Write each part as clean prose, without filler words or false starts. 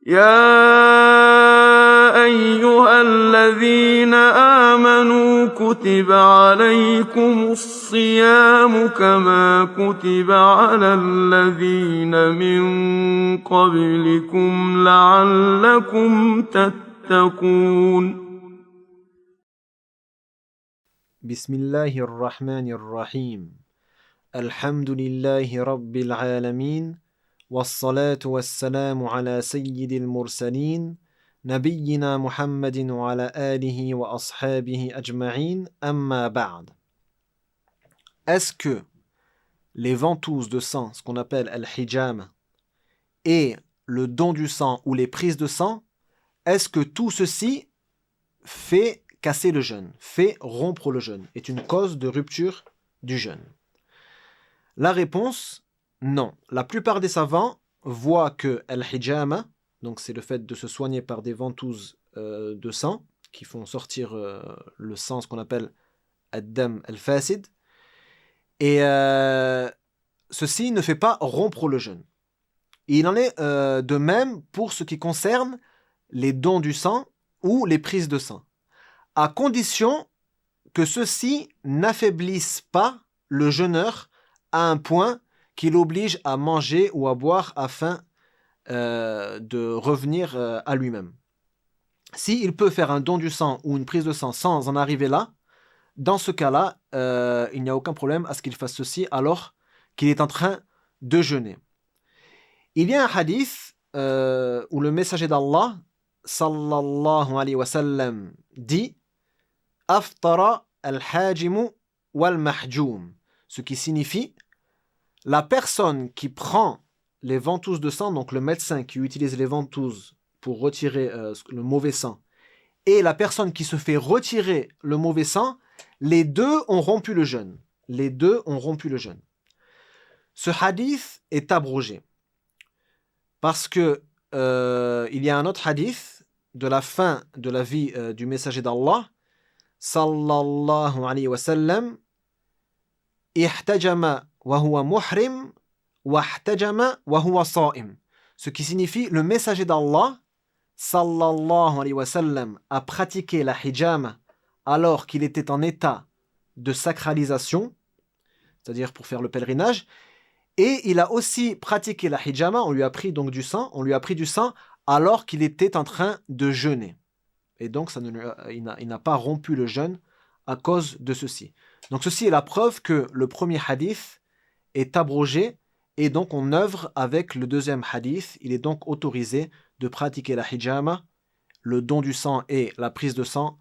يا أيها الذين آمنوا كتب عليكم الصيام كما كتب على الذين من قبلكم لعلكم تتقون. بسم الله الرحمن الرحيم. الحمد لله رب العالمين والصلاة والسلام على سيد المرسلين نبينا محمد وعلى آله وأصحابه أجمعين أما بعد. Est-ce que les ventouses de sang, ce qu'on appelle al-hijama, et le don du sang ou les prises de sang, est-ce que tout ceci fait casser le jeûne, fait rompre le jeûne, est une cause de rupture du jeûne? La réponse, non. La plupart des savants voient que al-hijama, donc c'est le fait de se soigner par des ventouses de sang, qui font sortir le sang, ce qu'on appelle ad-dam al-fasid, et ceci ne fait pas rompre le jeûne. Et il en est de même pour ce qui concerne les dons du sang ou les prises de sang, à condition que ceux-ci n'affaiblissent pas le jeûneur à un point qui l'oblige à manger ou à boire afin de revenir à lui-même. S'il peut faire un don du sang ou une prise de sang sans en arriver là, dans ce cas-là, il n'y a aucun problème à ce qu'il fasse ceci alors qu'il est en train de jeûner. Il y a un hadith où le messager d'Allah, sallallahu alayhi wa sallam, dit « Aftara al-hajimu wal-mahjoum », ce qui signifie la personne qui prend les ventouses de sang, donc le médecin qui utilise les ventouses pour retirer le mauvais sang, et la personne qui se fait retirer le mauvais sang, les deux ont rompu le jeûne. Les deux ont rompu le jeûne. Ce hadith est abrogé parce que il y a un autre hadith de la fin de la vie du messager d'Allah, sallallahu alayhi wa sallam, ihtajama wa huwa muhrim wa ihtajama wa huwa sa'im, ce qui signifie le messager d'Allah, sallallahu alayhi wa sallam, a pratiqué la hijama alors qu'il était en état de sacralisation, c'est-à-dire pour faire le pèlerinage, et il a aussi pratiqué la hijama, on lui a pris donc du sang, alors qu'il était en train de jeûner. Et donc il n'a pas rompu le jeûne à cause de ceci. Donc ceci est la preuve que le premier hadith est abrogé, et donc on œuvre avec le deuxième hadith. Il est donc autorisé de pratiquer la hijama, le don du sang et la prise de sang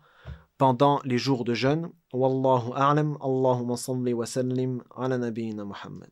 pendant les jours de jeûne. Wallahu a'lam, Allahumma salli wa sallim ala nabiyyina Muhammad.